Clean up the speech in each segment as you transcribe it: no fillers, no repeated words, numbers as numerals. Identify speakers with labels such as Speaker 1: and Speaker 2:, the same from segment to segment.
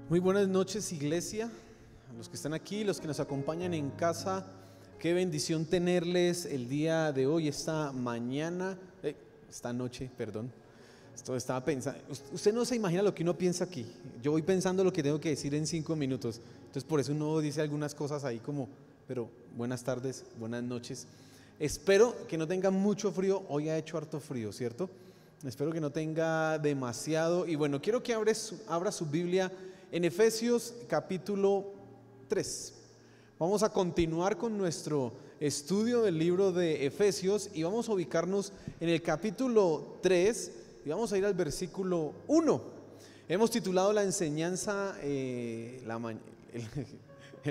Speaker 1: Muy buenas noches, iglesia, a los que están aquí, los que nos acompañan en casa. Qué bendición tenerles el día de hoy, esta noche, perdón. Esto estaba pensando, usted no se imagina lo que uno piensa aquí. Yo voy pensando lo que tengo que decir en 5 minutos. Entonces por eso uno dice algunas cosas ahí como, pero buenas tardes, buenas noches. Espero que no tenga mucho frío, hoy ha hecho harto frío, ¿cierto? Espero que no tenga demasiado. Y bueno, quiero que abra su Biblia en Efesios capítulo 3. Vamos a continuar con nuestro estudio del libro de Efesios y vamos a ubicarnos en el capítulo 3 y vamos a ir al versículo 1. Hemos titulado la enseñanza el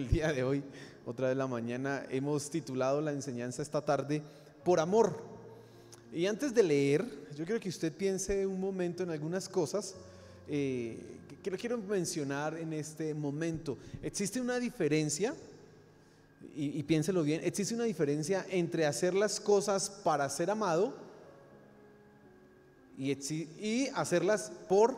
Speaker 1: día de hoy, otra vez la mañana, hemos titulado la enseñanza esta tarde, por amor. Y antes de leer, yo quiero que usted piense un momento en algunas cosas que quiero mencionar en este momento. Existe una diferencia, y piénselo bien, existe una diferencia entre hacer las cosas para ser amado y hacerlas por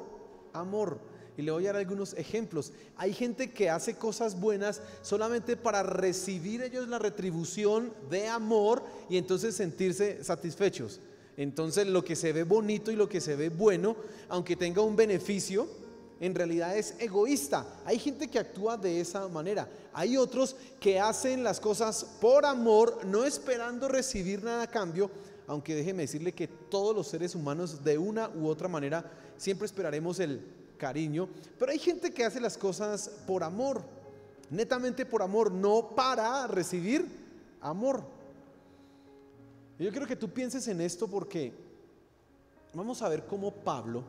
Speaker 1: amor. Y le voy a dar algunos ejemplos. Hay gente que hace cosas buenas solamente para recibir ellos la retribución de amor y entonces sentirse satisfechos. Entonces lo que se ve bonito y lo que se ve bueno, aunque tenga un beneficio, en realidad es egoísta. Hay gente que actúa de esa manera. Hay otros que hacen las cosas por amor, no esperando recibir nada a cambio, aunque déjeme decirle que todos los seres humanos de una u otra manera siempre esperaremos el cariño, pero hay gente que hace las cosas por amor, netamente por amor, no para recibir amor. Yo quiero que tú pienses en esto porque vamos a ver cómo Pablo,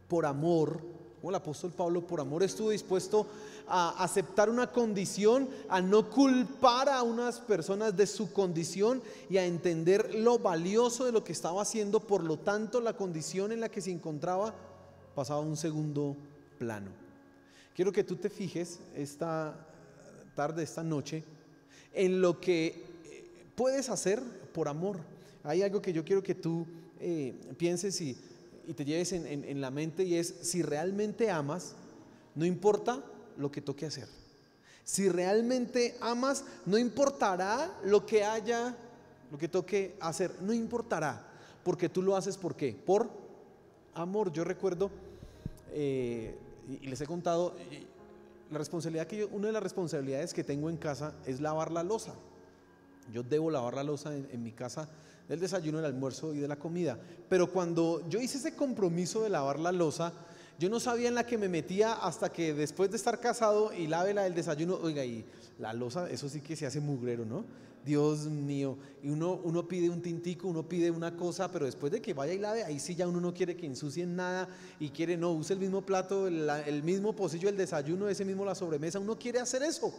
Speaker 1: por amor, como el apóstol Pablo por amor estuvo dispuesto a aceptar una condición, a no culpar a unas personas de su condición y a entender lo valioso de lo que estaba haciendo. Por lo tanto, la condición en la que se encontraba pasaba a un segundo plano. Quiero que tú te fijes esta tarde, esta noche, en lo que puedes hacer por amor. Hay algo que yo quiero que tú pienses y te lleves en la mente, y es: si realmente amas, no importa lo que toque hacer. Si realmente amas, no importará lo que toque hacer, no importará, porque tú lo haces ¿por qué? Por amor. Yo recuerdo y les he contado una de las responsabilidades que tengo en casa es lavar la loza. Yo debo lavar la loza en mi casa, del desayuno, del almuerzo y de la comida. Pero cuando yo hice ese compromiso de lavar la loza, yo no sabía en la que me metía hasta que después de estar casado y lave la del desayuno, oiga, y la loza, eso sí que se hace mugrero, ¿no? Dios mío. Y uno pide un tintico, uno pide una cosa, pero después de que vaya y lave, ahí sí ya uno no quiere que ensucien nada y use el mismo plato, el mismo pocillo del desayuno, ese mismo la sobremesa. Uno quiere hacer eso.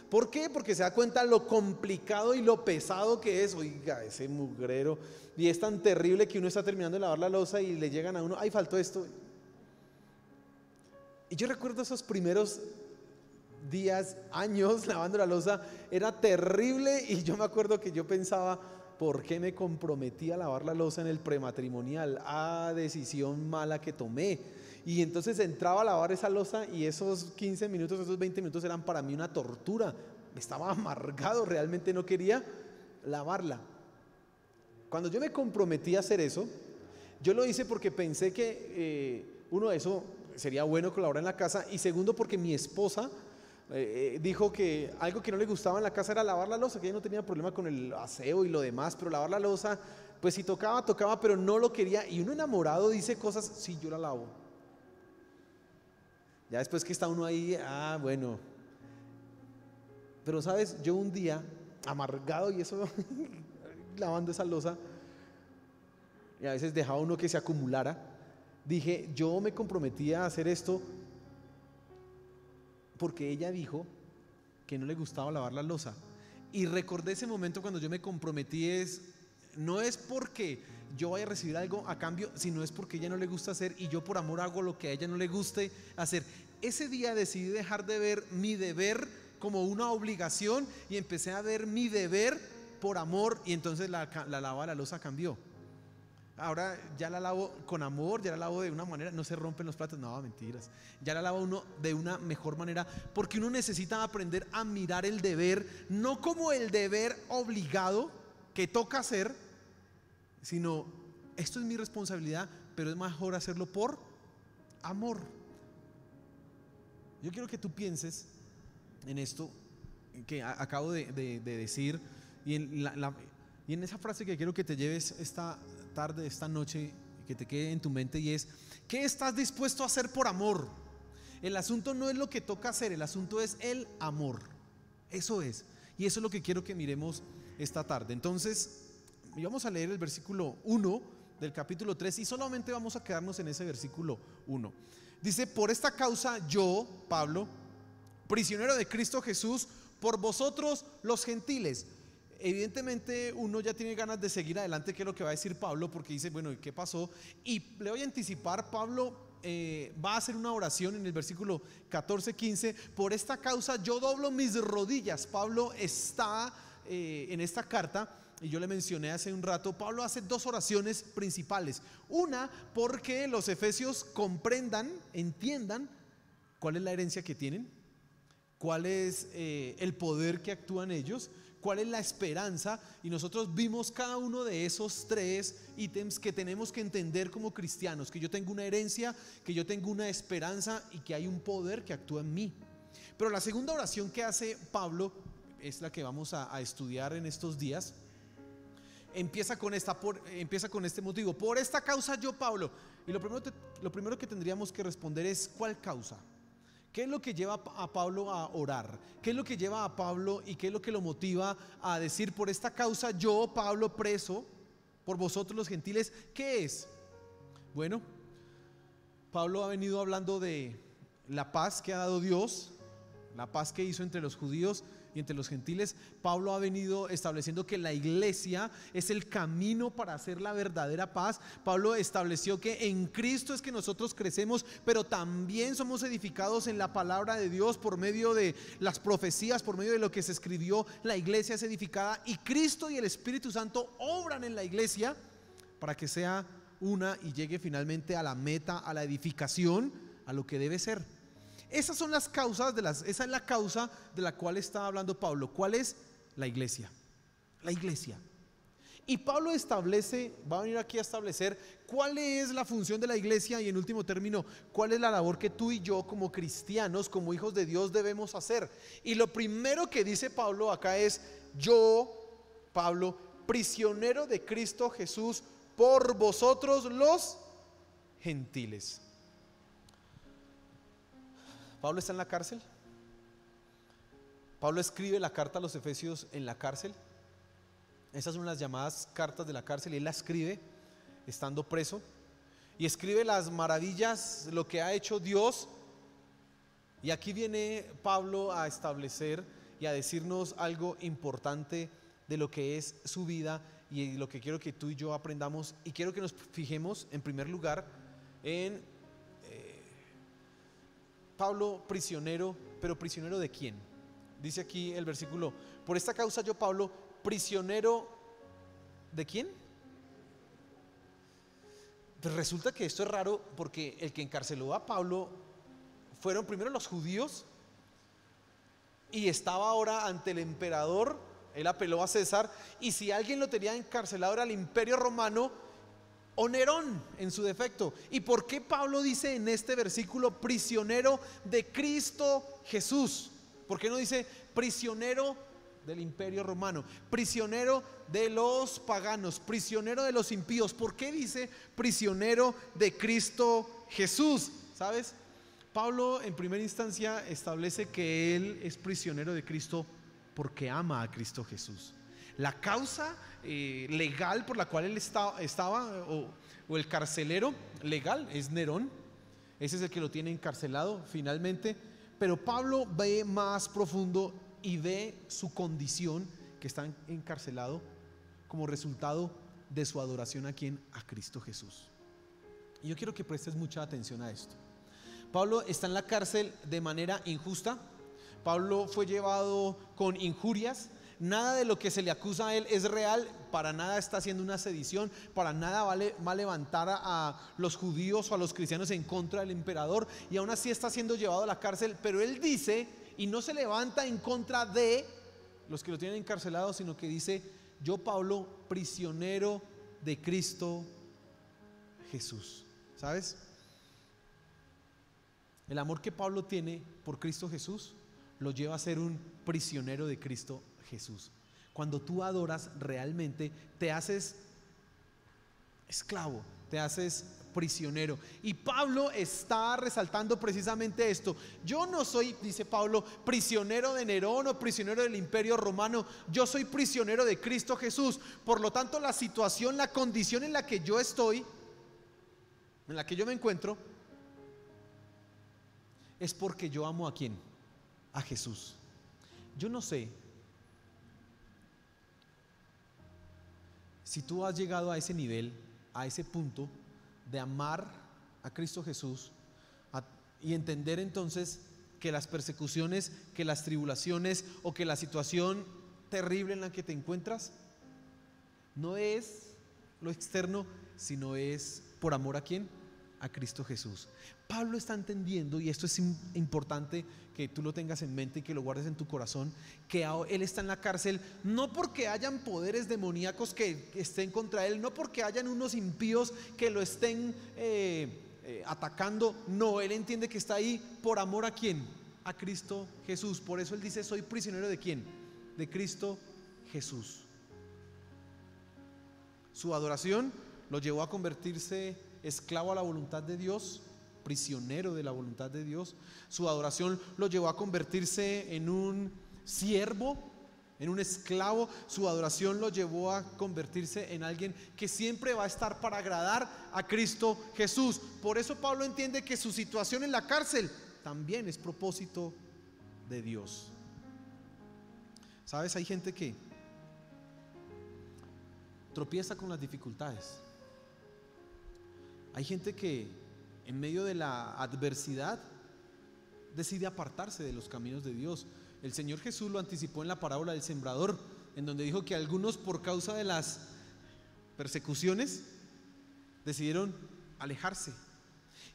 Speaker 1: ¿Por qué? Porque se da cuenta lo complicado y lo pesado que es. Oiga, ese mugrero. Y es tan terrible que uno está terminando de lavar la loza y le llegan a uno: ay, faltó esto. Y yo recuerdo esos primeros días, años lavando la loza, era terrible. Y yo me acuerdo que yo pensaba: ¿por qué me comprometí a lavar la loza en el prematrimonial? Decisión mala que tomé. Y entonces entraba a lavar esa loza y esos 15 minutos, esos 20 minutos eran para mí una tortura. Estaba amargado, realmente no quería lavarla. Cuando yo me comprometí a hacer eso, yo lo hice porque pensé que uno, eso sería bueno colaborar en la casa, y segundo porque mi esposa dijo que algo que no le gustaba en la casa era lavar la loza, que ella no tenía problema con el aseo y lo demás, pero lavar la loza, pues si tocaba, pero no lo quería. Y uno enamorado dice cosas: sí, yo la lavo. Ya después que está uno ahí, bueno. Pero sabes, yo un día, amargado y eso, lavando esa loza, y a veces dejaba uno que se acumulara, dije: yo me comprometí a hacer esto porque ella dijo que no le gustaba lavar la loza. Y recordé ese momento cuando yo me comprometí, no es porque yo vaya a recibir algo a cambio, sino es porque a ella no le gusta hacer y yo por amor hago lo que a ella no le guste hacer. Ese día decidí dejar de ver mi deber como una obligación y empecé a ver mi deber por amor, y entonces la lava la loza cambió. ahora ya la lavo con amor, ya la lavo de una manera, no se rompen los platos, no, mentiras, ya la lava uno de una mejor manera, porque uno necesita aprender a mirar el deber, no como el deber obligado que toca hacer, sino esto es mi responsabilidad, pero es mejor hacerlo por amor. Yo quiero que tú pienses en esto que acabo de decir y en esa frase que quiero que te lleves esta tarde, esta noche, que te quede en tu mente, y es: ¿qué estás dispuesto a hacer por amor? El asunto no es lo que toca hacer, el asunto es el amor. Eso es, y eso es lo que quiero que miremos esta tarde. Entonces vamos a leer el versículo 1 del capítulo 3 y solamente vamos a quedarnos en ese versículo 1. Dice: por esta causa yo, Pablo, prisionero de Cristo Jesús, por vosotros los gentiles. Evidentemente uno ya tiene ganas de seguir adelante, que es lo que va a decir Pablo, porque dice, bueno, ¿y qué pasó? Y le voy a anticipar, Pablo va a hacer una oración en el versículo 14-15. Por esta causa yo doblo mis rodillas. Pablo está en esta carta, y yo le mencioné hace un rato, Pablo hace dos oraciones principales. Una, porque los efesios comprendan, entiendan cuál es la herencia que tienen, cuál es el poder que actúan ellos, cuál es la esperanza. Y nosotros vimos cada uno de esos tres ítems que tenemos que entender como cristianos: que yo tengo una herencia, que yo tengo una esperanza y que hay un poder que actúa en mí. Pero la segunda oración que hace Pablo es la que vamos a estudiar en estos días. Empieza con este motivo: por esta causa yo, Pablo. Y lo primero que tendríamos que responder es: ¿cuál causa? ¿Qué es lo que lleva a Pablo a orar? ¿Qué es lo que lleva a Pablo y qué es lo que lo motiva a decir: por esta causa yo, Pablo, preso por vosotros los gentiles? ¿Qué es? Bueno, Pablo ha venido hablando de la paz que ha dado Dios, la paz que hizo entre los judíos y entre los gentiles. Pablo ha venido estableciendo que la iglesia es el camino para hacer la verdadera paz. Pablo estableció que en Cristo es que nosotros crecemos, pero también somos edificados en la palabra de Dios por medio de las profecías, por medio de lo que se escribió. La iglesia es edificada y Cristo y el Espíritu Santo obran en la iglesia para que sea una y llegue finalmente a la meta, a la edificación, a lo que debe ser. Esas son las causas esa es la causa de la cual está hablando Pablo. ¿Cuál es? La iglesia. La iglesia. Y Pablo va a venir aquí a establecer cuál es la función de la iglesia y, en último término, cuál es la labor que tú y yo como cristianos, como hijos de Dios, debemos hacer. Y lo primero que dice Pablo acá es: yo, Pablo, prisionero de Cristo Jesús, por vosotros los gentiles. Pablo está en la cárcel. Pablo escribe la carta a los Efesios en la cárcel. Esas son las llamadas cartas de la cárcel, y él la escribe estando preso, y escribe las maravillas, lo que ha hecho Dios. Y aquí viene Pablo a establecer y a decirnos algo importante de lo que es su vida y lo que quiero que tú y yo aprendamos. Y quiero que nos fijemos en primer lugar en Pablo prisionero. ¿Pero prisionero de quién? Dice aquí el versículo: por esta causa yo, Pablo, prisionero ¿de quién? Pues resulta que esto es raro, porque el que encarceló a Pablo fueron primero los judíos, y estaba ahora ante el emperador. Él apeló a César, y si alguien lo tenía encarcelado era el imperio romano, o Nerón en su defecto. ¿Y por qué Pablo dice en este versículo prisionero de Cristo Jesús? ¿Por qué no dice prisionero del imperio romano, prisionero de los paganos, prisionero de los impíos? ¿Por qué dice prisionero de Cristo Jesús? ¿Sabes? Pablo en primera instancia establece que él es prisionero de Cristo porque ama a Cristo Jesús. La causa legal por la cual él estaba, o el carcelero legal, es Nerón. Ese es el que lo tiene encarcelado finalmente. Pero Pablo ve más profundo y ve su condición, que está encarcelado, como resultado de su adoración a ¿quién? A Cristo Jesús. Y yo quiero que prestes mucha atención a esto. Pablo está en la cárcel de manera injusta. Pablo fue llevado con injurias. Nada de lo que se le acusa a él es real. para nada está haciendo una sedición, para nada va a levantar a los judíos o a los cristianos en contra del emperador, y aún así está siendo llevado a la cárcel. Pero él dice, y no se levanta en contra de los que lo tienen encarcelado, sino que dice: yo, Pablo, prisionero de Cristo Jesús. ¿Sabes? El amor que Pablo tiene por Cristo Jesús lo lleva a ser un prisionero de Cristo Jesús. Cuando tú adoras realmente, te haces esclavo, te haces prisionero. Y Pablo está resaltando precisamente esto. Yo no soy, dice Pablo, prisionero de Nerón o prisionero del Imperio Romano. Yo soy prisionero de Cristo Jesús. Por lo tanto, la situación, la condición en la que yo estoy, en la que yo me encuentro, es porque yo amo ¿a quién? A Jesús. Yo no sé si tú has llegado a ese nivel, a ese punto de amar a Cristo Jesús y entender entonces que las persecuciones, que las tribulaciones o que la situación terrible en la que te encuentras no es lo externo, sino es por amor ¿a quién? A Cristo Jesús. Pablo está entendiendo, y esto es importante que tú lo tengas en mente y que lo guardes en tu corazón, que él está en la cárcel no porque hayan poderes demoníacos que estén contra él, no porque hayan unos impíos que lo estén atacando. No, él entiende que está ahí por amor ¿a quién? A Cristo Jesús. Por eso él dice: soy prisionero ¿de quién? De Cristo Jesús. Su adoración lo llevó a convertirse esclavo a la voluntad de Dios, prisionero de la voluntad de Dios. Su adoración lo llevó a convertirse en un siervo, en un esclavo. Su adoración lo llevó a convertirse en alguien que siempre va a estar para agradar a Cristo Jesús. Por eso Pablo entiende que su situación en la cárcel también es propósito de Dios. ¿Sabes? Hay gente que tropieza con las dificultades. Hay gente que en medio de la adversidad decide apartarse de los caminos de Dios. El Señor Jesús lo anticipó en la parábola del sembrador, en donde dijo que algunos, por causa de las persecuciones, decidieron alejarse.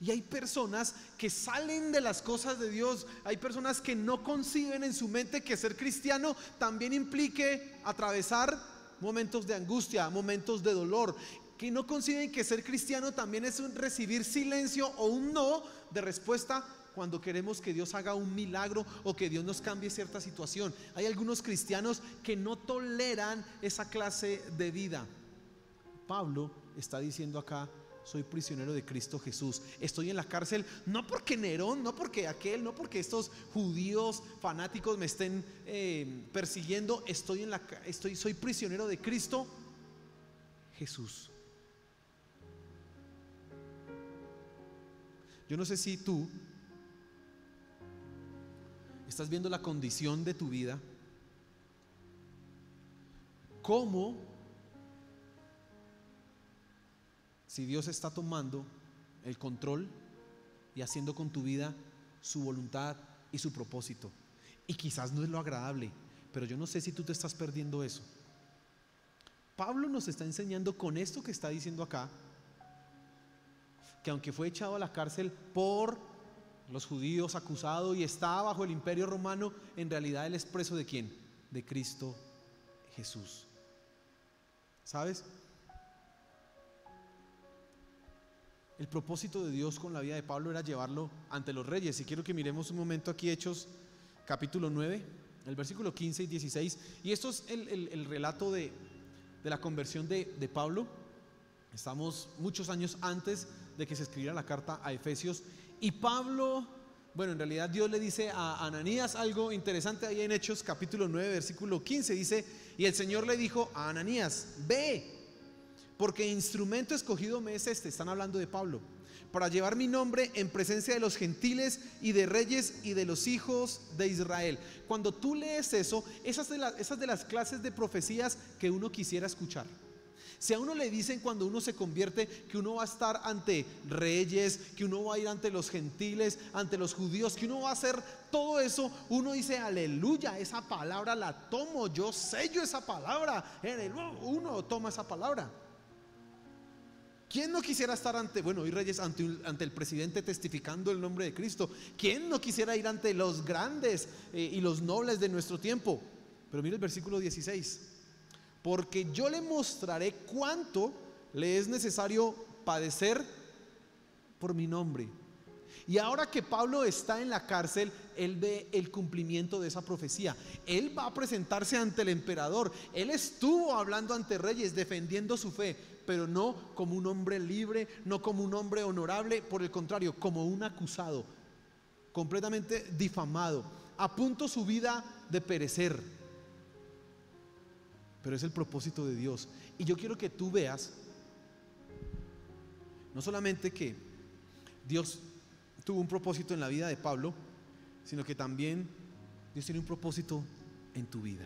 Speaker 1: Y hay personas que salen de las cosas de Dios. Hay personas que no conciben en su mente que ser cristiano también implique atravesar momentos de angustia, momentos de dolor, que no conciben que ser cristiano también es un recibir silencio o un no de respuesta cuando queremos que Dios haga un milagro o que Dios nos cambie cierta situación. Hay algunos cristianos que no toleran esa clase de vida. Pablo está diciendo acá: soy prisionero de Cristo Jesús. Estoy en la cárcel no porque Nerón, no porque aquel, no porque estos judíos fanáticos me estén persiguiendo. Soy prisionero de Cristo Jesús. Yo no sé si tú estás viendo la condición de tu vida, cómo, si Dios está tomando el control y haciendo con tu vida su voluntad y su propósito. Y quizás no es lo agradable, pero yo no sé si tú te estás perdiendo eso. Pablo nos está enseñando con esto que está diciendo acá, que aunque fue echado a la cárcel por los judíos, acusado y está bajo el Imperio Romano, en realidad él es preso ¿de quién? De Cristo Jesús. ¿Sabes? El propósito de Dios con la vida de Pablo era llevarlo ante los reyes. Y quiero que miremos un momento aquí Hechos capítulo 9, el versículo 15 y 16. Y esto es el relato de la conversión de Pablo. Estamos muchos años antes de que se escribiera la carta a Efesios. Y Pablo, bueno, en realidad Dios le dice a Ananías algo interesante ahí en Hechos capítulo 9, versículo 15. Dice: y el Señor le dijo a Ananías: ve, porque instrumento escogido me es este. Están hablando de Pablo, para llevar mi nombre en presencia de los gentiles y de reyes y de los hijos de Israel. Cuando tú lees eso, esas de las clases de profecías que uno quisiera escuchar. Si a uno le dicen cuando uno se convierte que uno va a estar ante reyes, que uno va a ir ante los gentiles, ante los judíos, que uno va a hacer todo eso, uno dice aleluya, esa palabra la tomo, yo sello esa palabra, uno toma esa palabra. ¿Quién no quisiera estar ante, bueno, hoy reyes, ante el presidente testificando el nombre de Cristo? ¿Quién no quisiera ir ante los grandes y los nobles de nuestro tiempo? Pero mire el versículo 16. Porque yo le mostraré cuánto le es necesario padecer por mi nombre. Y ahora que Pablo está en la cárcel, él ve el cumplimiento de esa profecía. Él va a presentarse ante el emperador. Él estuvo hablando ante reyes, defendiendo su fe, pero no como un hombre libre, no como un hombre honorable, por el contrario, como un acusado, completamente difamado, a punto su vida de perecer. Pero es el propósito de Dios. Y yo quiero que tú veas no solamente que Dios tuvo un propósito en la vida de Pablo, sino que también Dios tiene un propósito en tu vida.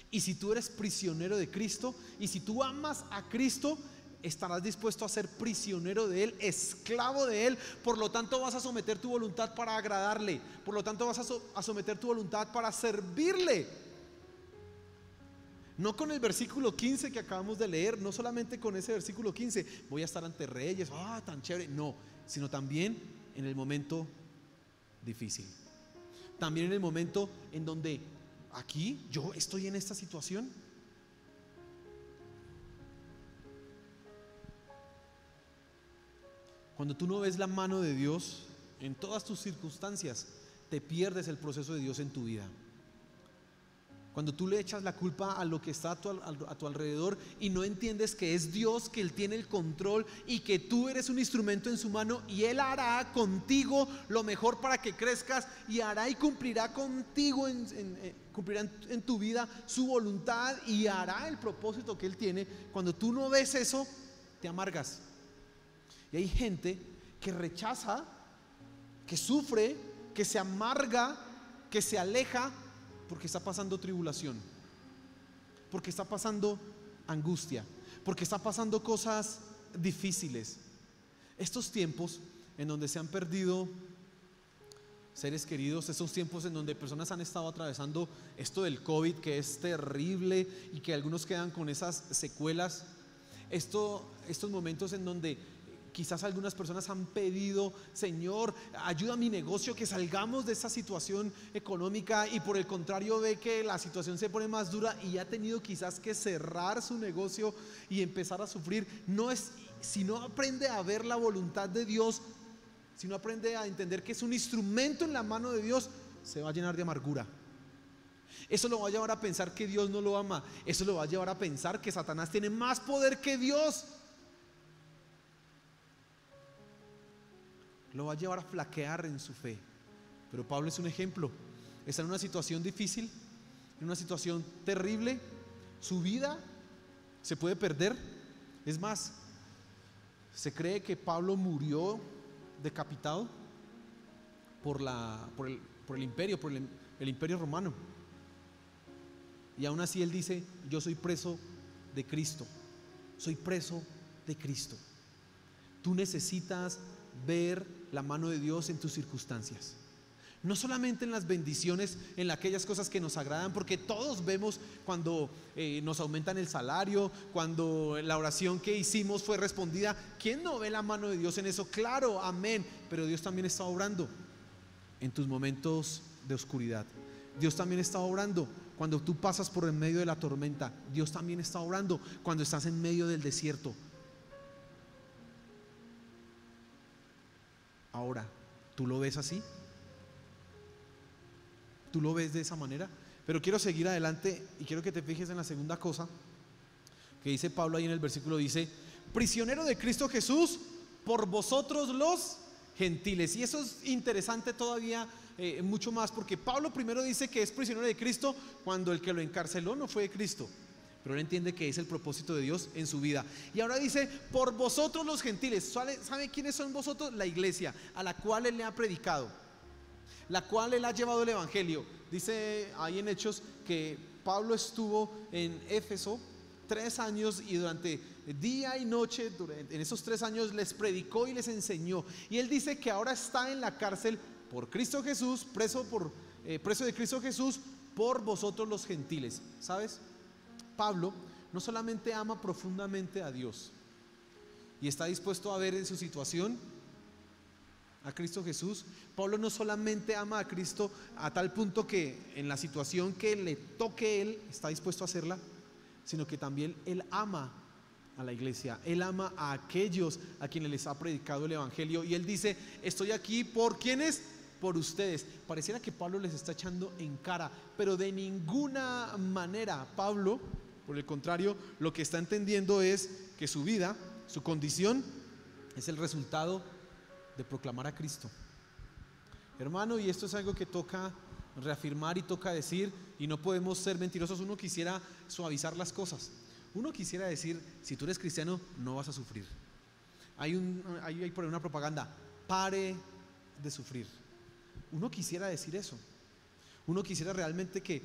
Speaker 1: Y si tú eres prisionero de Cristo, y si tú amas a Cristo, estarás dispuesto a ser prisionero de Él, esclavo de Él. Por lo tanto vas a someter tu voluntad para agradarle. Por lo tanto vas a someter tu voluntad para servirle. No con el versículo 15 que acabamos de leer, no solamente con ese versículo 15, voy a estar ante reyes, tan chévere, no, sino también en el momento difícil. También en el momento en donde aquí yo estoy en esta situación. Cuando tú no ves la mano de Dios en todas tus circunstancias, te pierdes el proceso de Dios en tu vida. Cuando tú le echas la culpa a lo que está a tu alrededor y no entiendes que es Dios, que Él tiene el control y que tú eres un instrumento en su mano, y Él hará contigo lo mejor para que crezcas, y hará y cumplirá contigo, cumplirá en tu vida su voluntad y hará el propósito que Él tiene. Cuando tú no ves eso, te amargas. Y hay gente que rechaza, que sufre, que se amarga, que se aleja, porque está pasando tribulación, porque está pasando angustia, porque está pasando cosas difíciles. Estos tiempos en donde se han perdido seres queridos, estos tiempos en donde personas han estado atravesando esto del COVID, que es terrible y que algunos quedan con esas secuelas, estos momentos en donde quizás algunas personas han pedido: Señor, ayuda a mi negocio, que salgamos de esta situación económica, y por el contrario ve que la situación se pone más dura y ha tenido quizás que cerrar su negocio y empezar a sufrir. Si no aprende a ver la voluntad de Dios, si no aprende a entender que es un instrumento en la mano de Dios, se va a llenar de amargura. Eso lo va a llevar a pensar que Dios no lo ama. Eso lo va a llevar a pensar que Satanás tiene más poder que Dios. Lo va a llevar a flaquear en su fe. Pero Pablo es un ejemplo. Está en una situación difícil, en una situación terrible. Su vida se puede perder. Es más, se cree que Pablo murió decapitado por el imperio romano. Y aún así él dice: yo soy preso de Cristo. Soy preso de Cristo. Tú necesitas ver la mano de Dios en tus circunstancias, no solamente en las bendiciones, en aquellas cosas que nos agradan, porque todos vemos cuando nos aumentan el salario, cuando la oración que hicimos fue respondida. ¿Quién no ve la mano de Dios en eso? Claro, amén. Pero Dios también está obrando en tus momentos de oscuridad. Dios también está obrando cuando tú pasas por en medio de la tormenta. Dios también está obrando cuando estás en medio del desierto. Ahora, ¿tú lo ves así? ¿Tú lo ves de esa manera? Pero quiero seguir adelante y quiero que te fijes en la segunda cosa que dice Pablo ahí en el versículo. Dice: prisionero de Cristo Jesús por vosotros los gentiles. Y eso es interesante todavía mucho más, porque Pablo primero dice que es prisionero de Cristo cuando el que lo encarceló no fue Cristo, pero él entiende que es el propósito de Dios en su vida. Y ahora dice: por vosotros los gentiles. ¿Sabe quiénes son vosotros? La iglesia a la cual él le ha predicado, la cual él ha llevado el evangelio. Dice ahí en Hechos que Pablo estuvo en Éfeso 3 años y durante día y noche, en esos 3 años les predicó y les enseñó. Y él dice que ahora está en la cárcel por Cristo Jesús, preso de Cristo Jesús por vosotros los gentiles. ¿Sabes? Pablo no solamente ama profundamente a Dios y está dispuesto a ver en su situación a Cristo Jesús. Pablo no solamente ama a Cristo a tal punto que en la situación que le toque él está dispuesto a hacerla, sino que también él ama a la iglesia, él ama a aquellos a quienes les ha predicado el evangelio. Y él dice: estoy aquí por ¿quiénes? Por ustedes. Pareciera que Pablo les está echando en cara, pero de ninguna manera. Pablo, por el contrario, lo que está entendiendo es que su vida, su condición, es el resultado de proclamar a Cristo. Hermano, y esto es algo que toca reafirmar y toca decir, y no podemos ser mentirosos. Uno quisiera suavizar las cosas. Uno quisiera decir: si tú eres cristiano, no vas a sufrir. Hay por ahí una propaganda: pare de sufrir. Uno quisiera decir eso. Uno quisiera realmente que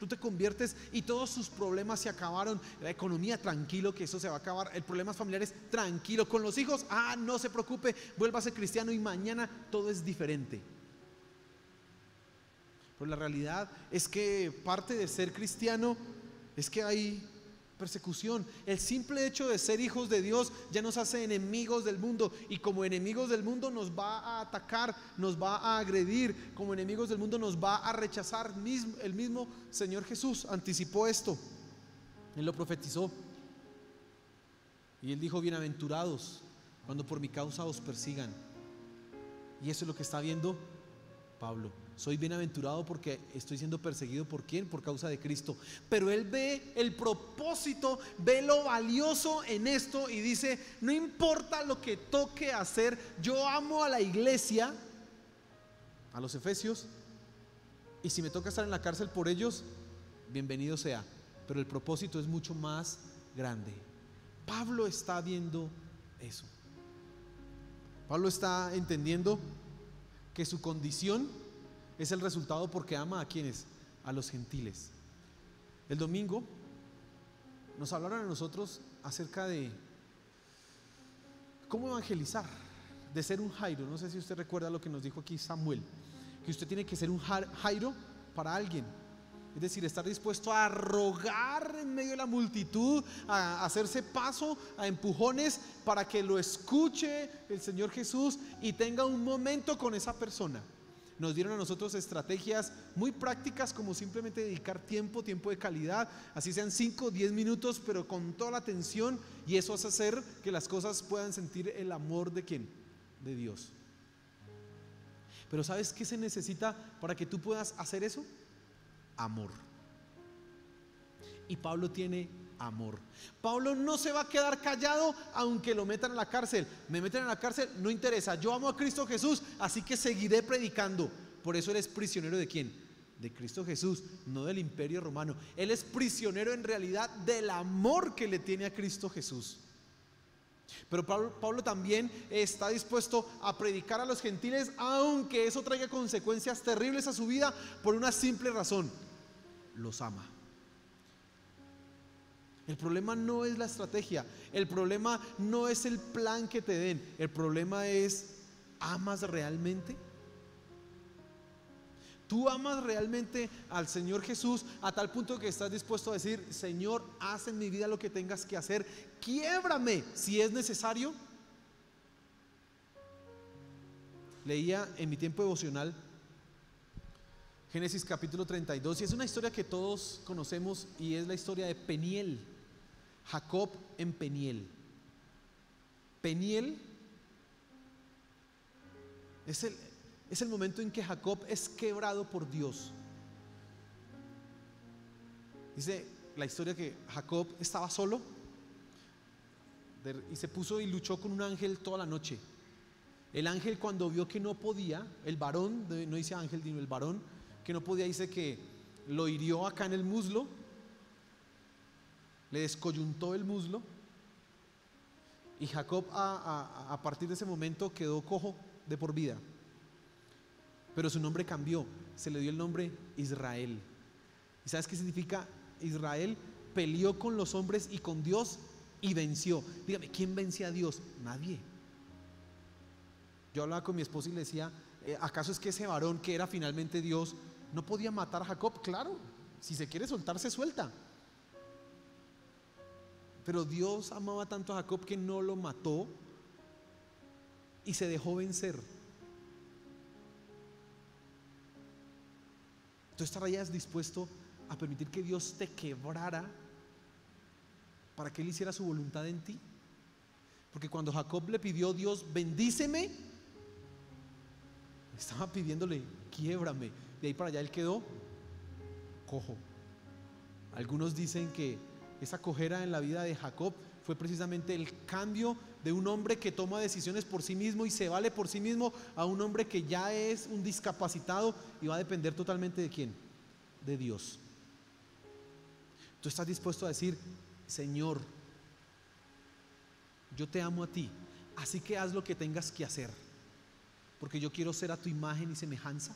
Speaker 1: tú te conviertes y todos sus problemas se acabaron. La economía, tranquilo, que eso se va a acabar. El problemas familiares, tranquilo. Con los hijos, no se preocupe, vuelva a ser cristiano y mañana todo es diferente. Pero la realidad es que parte de ser cristiano es que hay persecución. El simple hecho de ser hijos de Dios ya nos hace enemigos del mundo, y como enemigos del mundo nos va a atacar, nos va a agredir, como enemigos del mundo nos va a rechazar. El mismo Señor Jesús anticipó esto, él lo profetizó y él dijo: bienaventurados cuando por mi causa os persigan. Y eso es lo que está viendo Pablo. Soy bienaventurado porque estoy siendo perseguido. ¿Por quién? Por causa de Cristo. Pero él ve el propósito, ve lo valioso en esto y dice: no importa lo que toque hacer, yo amo a la iglesia, a los efesios, y si me toca estar en la cárcel por ellos, bienvenido sea. Pero el propósito es mucho más grande. Pablo está viendo eso. Pablo está entendiendo que su condición es el resultado porque ama a quienes, a los gentiles. El domingo nos hablaron a nosotros acerca de cómo evangelizar, de ser un Jairo. No sé si usted recuerda lo que nos dijo aquí Samuel, que usted tiene que ser un Jairo para alguien. Es decir, estar dispuesto a rogar en medio de la multitud, a hacerse paso, a empujones, para que lo escuche el Señor Jesús y tenga un momento con esa persona. Nos dieron a nosotros estrategias muy prácticas, como simplemente dedicar tiempo de calidad, así sean 5 o 10 minutos, pero con toda la atención, y eso hace hacer que las cosas puedan sentir el amor de ¿quién? De Dios. Pero ¿sabes qué se necesita para que tú puedas hacer eso? Amor. Y Pablo tiene amor. Pablo no se va a quedar callado aunque lo metan a la cárcel. Me meten a la cárcel, no interesa, yo amo a Cristo Jesús, así que seguiré predicando. Por eso él es prisionero ¿de quién? De Cristo Jesús, no del imperio romano. Él es prisionero en realidad del amor que le tiene a Cristo Jesús. Pero Pablo también está dispuesto a predicar a los gentiles, aunque eso traiga consecuencias terribles a su vida, por una simple razón: los ama. El problema no es la estrategia, el problema no es el plan que te den, el problema es: ¿amas realmente? ¿Tú amas realmente al Señor Jesús a tal punto que estás dispuesto a decir: Señor, haz en mi vida lo que tengas que hacer, quiébrame si es necesario? Leía en mi tiempo devocional Génesis capítulo 32, y es una historia que todos conocemos, y es la historia de Peniel, Jacob en Peniel. Peniel es el momento en que Jacob es quebrado por Dios. Dice la historia que Jacob estaba solo y se puso y luchó con un ángel toda la noche. El ángel, cuando vio que no podía, el varón, no dice ángel, sino el varón, que no podía, dice que lo hirió acá en el muslo, le descoyuntó el muslo, y Jacob a partir de ese momento quedó cojo de por vida. Pero su nombre cambió, se le dio el nombre Israel. ¿Y sabes qué significa Israel? peleó con los hombres y con Dios y venció. Dígame, ¿quién vence a Dios? Nadie. Yo hablaba con mi esposa y le decía, ¿acaso es que ese varón que era finalmente Dios no podía matar a Jacob? Claro, si se quiere soltar, se suelta. Pero Dios amaba tanto a Jacob que no lo mató y se dejó vencer. ¿Tú estarías dispuesto a permitir que Dios te quebrara para que Él hiciera su voluntad en ti? Porque cuando Jacob le pidió a Dios, bendíceme, estaba pidiéndole, quiébrame. De ahí para allá él quedó cojo. Algunos dicen que esa cojera en la vida de Jacob fue precisamente el cambio de un hombre que toma decisiones por sí mismo y se vale por sí mismo a un hombre que ya es un discapacitado y va a depender totalmente ¿de quién? De Dios. Tú estás dispuesto a decir, Señor, yo te amo a ti, así que haz lo que tengas que hacer, porque yo quiero ser a tu imagen y semejanza.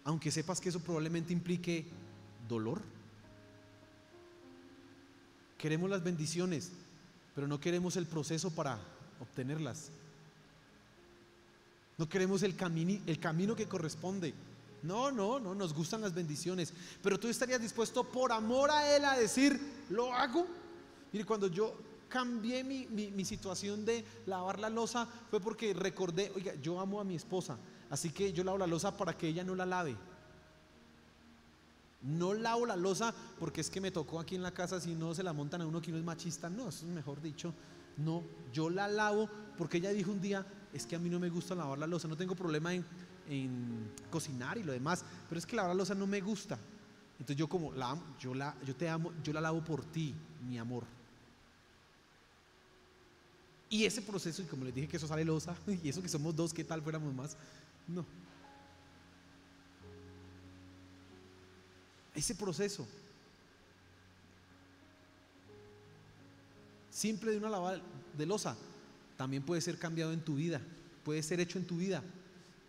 Speaker 1: Aunque sepas que eso probablemente implique dolor. Queremos las bendiciones, pero no queremos el proceso para obtenerlas. No queremos el camino que corresponde. No, nos gustan las bendiciones, pero tú estarías dispuesto por amor a Él a decir, lo hago. Mire, cuando yo cambié mi situación de lavar la loza fue porque recordé, oiga, yo amo a mi esposa, así que yo lavo la loza para que ella no la lave. No lavo la loza porque es que me tocó aquí en la casa, si no se la montan a uno que uno es machista. No, eso es mejor dicho. No, yo la lavo porque ella dijo un día, es que a mí no me gusta lavar la loza. No tengo problema en cocinar y lo demás, pero es que lavar la loza no me gusta. Entonces yo como la amo, yo te amo, yo la lavo por ti, mi amor. Y ese proceso, y como les dije que eso sale loza, y eso que somos dos, ¿qué tal fuéramos más? No. Ese proceso simple de una lavada de loza también puede ser cambiado en tu vida, puede ser hecho en tu vida,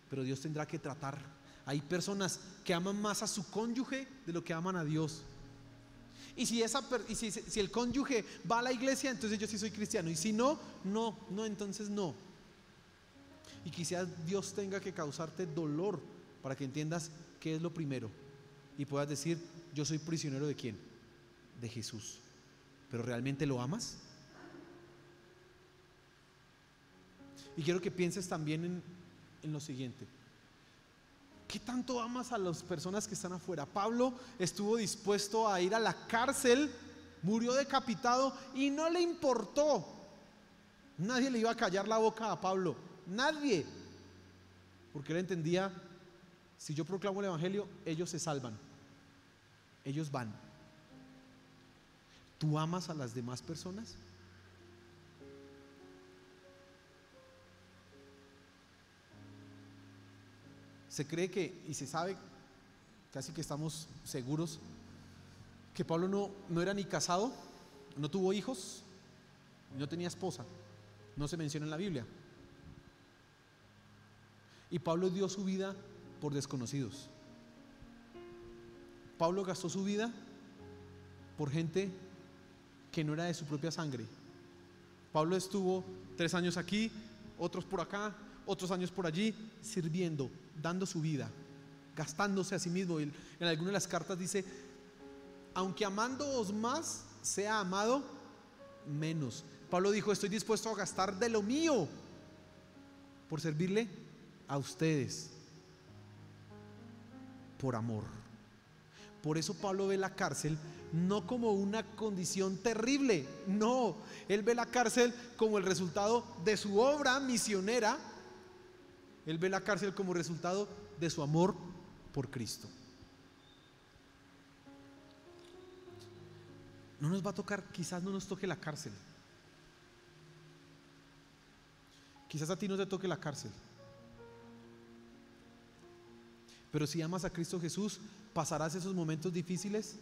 Speaker 1: pero Dios tendrá que tratar. Hay personas que aman más a su cónyuge de lo que aman a Dios. Y si el cónyuge va a la iglesia, entonces yo sí soy cristiano. Y si no, entonces no. Y quizás Dios tenga que causarte dolor para que entiendas qué es lo primero y puedas decir, yo soy prisionero ¿de quién? De Jesús. ¿Pero realmente lo amas? Y quiero que pienses también en lo siguiente. ¿Qué tanto amas a las personas que están afuera? Pablo estuvo dispuesto a ir a la cárcel, murió decapitado y no le importó. Nadie le iba a callar la boca a Pablo, nadie, porque él entendía, si yo proclamo el evangelio, ellos se salvan, ellos van. ¿Tú amas a las demás personas? Se cree que, y se sabe, casi que estamos seguros, que Pablo no era ni casado, no tuvo hijos, no tenía esposa, no se menciona en la Biblia. Y Pablo dio su vida por desconocidos. Pablo gastó su vida por gente que no era de su propia sangre. Pablo estuvo 3 años aquí, otros por acá, otros años por allí, sirviendo, dando su vida, gastándose a sí mismo. En alguna de las cartas dice, aunque amándoos más, sea amado menos. Pablo dijo, estoy dispuesto a gastar de lo mío por servirle a ustedes, por amor. Por eso Pablo ve la cárcel no como una condición terrible, no, él ve la cárcel como el resultado de su obra misionera. Él ve la cárcel como resultado de su amor por Cristo. No nos va a tocar, quizás no nos toque la cárcel. Quizás a ti no te toque la cárcel. Pero si amas a Cristo Jesús, pasarás esos momentos difíciles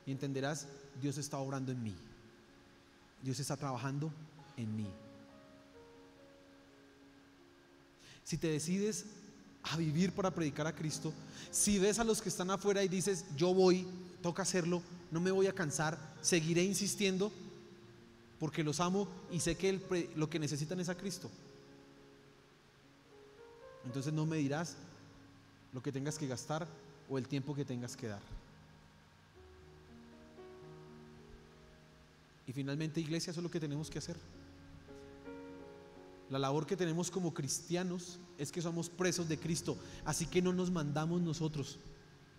Speaker 1: y entenderás, Dios está obrando en mí. Dios está trabajando en mí. Si te decides a vivir para predicar a Cristo, si ves a los que están afuera y dices, yo voy, toca hacerlo, no me voy a cansar, seguiré insistiendo porque los amo y sé que lo que necesitan es a Cristo, entonces no me dirás lo que tengas que gastar o el tiempo que tengas que dar. Y finalmente, iglesia, eso es lo que tenemos que hacer. La labor que tenemos como cristianos es que somos presos de Cristo, así que no nos mandamos nosotros,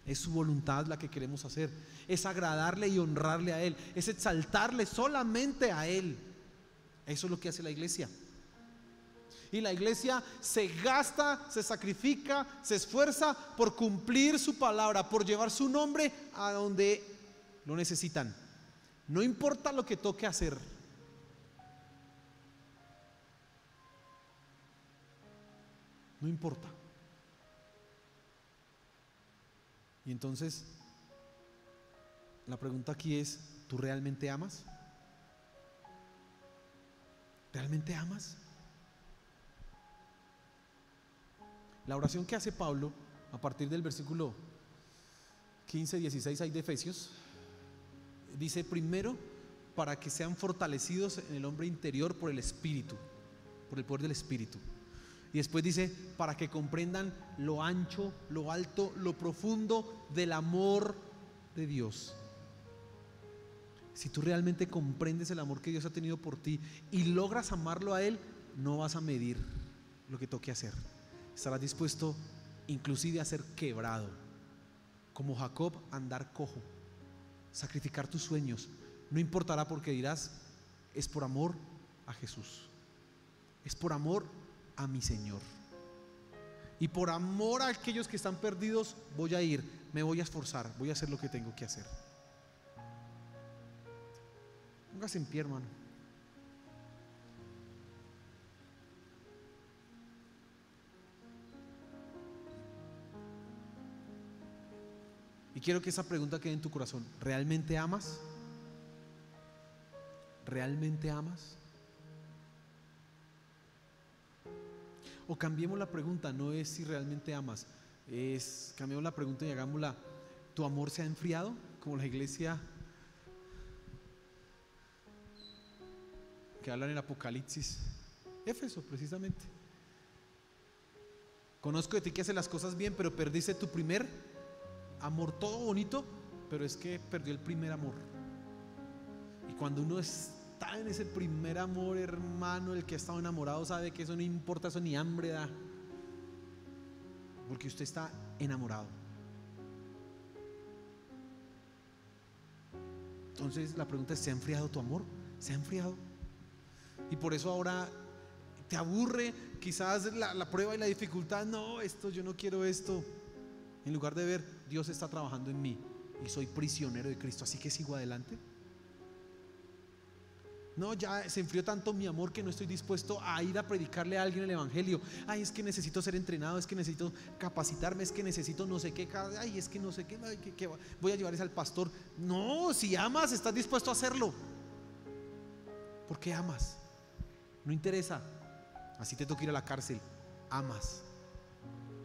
Speaker 1: es su voluntad la que queremos hacer, es agradarle y honrarle a Él, es exaltarle solamente a Él. Eso es lo que hace la iglesia. Y la iglesia se gasta, se sacrifica, se esfuerza por cumplir su palabra, por llevar su nombre a donde lo necesitan. No importa lo que toque hacer. No importa. Y entonces, la pregunta aquí es, ¿tú realmente amas? ¿Realmente amas? La oración que hace Pablo a partir del versículo 15, 16 ahí de Efesios, dice: primero, para que sean fortalecidos en el hombre interior por el Espíritu, por el poder del Espíritu. Y después dice: para que comprendan lo ancho, lo alto, lo profundo del amor de Dios. Si tú realmente comprendes el amor que Dios ha tenido por ti y logras amarlo a Él, no vas a medir lo que toque hacer. Estarás dispuesto inclusive a ser quebrado, como Jacob, a andar cojo, sacrificar tus sueños. No importará, porque dirás: es por amor a Jesús, es por amor a mi Señor, y por amor a aquellos que están perdidos voy a ir, me voy a esforzar, voy a hacer lo que tengo que hacer. Póngase en pie, hermano. Y quiero que esa pregunta quede en tu corazón: ¿realmente amas? ¿Realmente amas? O cambiemos la pregunta, no es si realmente amas, cambiemos la pregunta y hagámosla: ¿tu amor se ha enfriado? Como la iglesia que habla en el Apocalipsis, Éfeso precisamente. Conozco de ti que haces las cosas bien, pero perdiste tu primer amor. Todo bonito, pero es que perdió el primer amor. Y cuando uno está en ese primer amor, hermano, el que ha estado enamorado sabe que eso no importa, eso ni hambre da, porque usted está enamorado. Entonces la pregunta es: ¿se ha enfriado tu amor? ¿Se ha enfriado? Y por eso ahora te aburre quizás la prueba y la dificultad. No, esto, yo no quiero esto. En lugar de ver: Dios está trabajando en mí y soy prisionero de Cristo, así que sigo adelante. No, ya se enfrió tanto mi amor que no estoy dispuesto a ir a predicarle a alguien el evangelio. Ay, es que necesito ser entrenado, es que necesito capacitarme, es que necesito no sé qué, ay, es que no sé qué, que voy a llevar al pastor. No, si amas, estás dispuesto a hacerlo, porque amas. No interesa, así te toca ir a la cárcel, amas,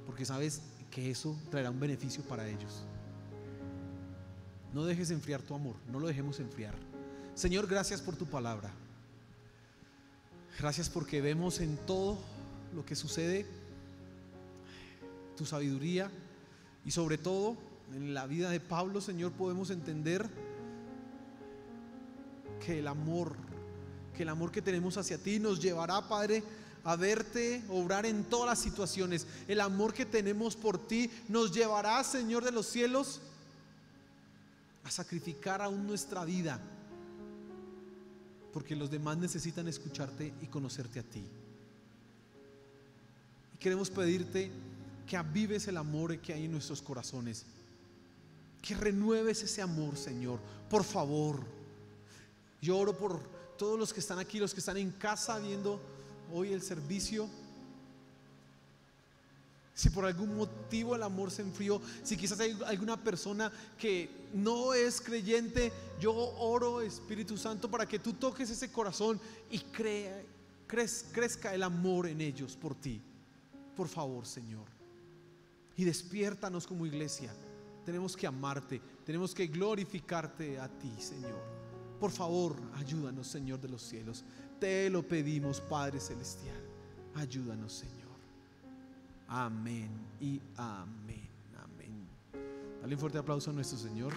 Speaker 1: porque sabes que eso traerá un beneficio para ellos. No dejes enfriar tu amor, no lo dejemos enfriar. Señor, gracias por tu palabra. Gracias porque vemos en todo lo que sucede tu sabiduría, y sobre todo en la vida de Pablo, Señor, podemos entender que el amor que tenemos hacia ti nos llevará, Padre, a verte obrar en todas las situaciones. El amor que tenemos por ti nos llevará, Señor de los cielos, a sacrificar aún nuestra vida, porque los demás necesitan escucharte y conocerte a ti. Y queremos pedirte que avives el amor que hay en nuestros corazones, que renueves ese amor, Señor, por favor. Yo oro por todos los que están aquí, los que están en casa viendo hoy el servicio. Si por algún motivo el amor se enfrió, si quizás hay alguna persona que no es creyente, yo oro, Espíritu Santo, para que tú toques ese corazón y crezca el amor en ellos por ti. Por favor, Señor. y despiértanos como iglesia. Tenemos que amarte, tenemos que glorificarte a ti, Señor. Por favor, ayúdanos, Señor de los cielos. Te lo pedimos, Padre celestial. Ayúdanos, Señor. Amén y amén. Amén. Dale un fuerte aplauso a nuestro Señor.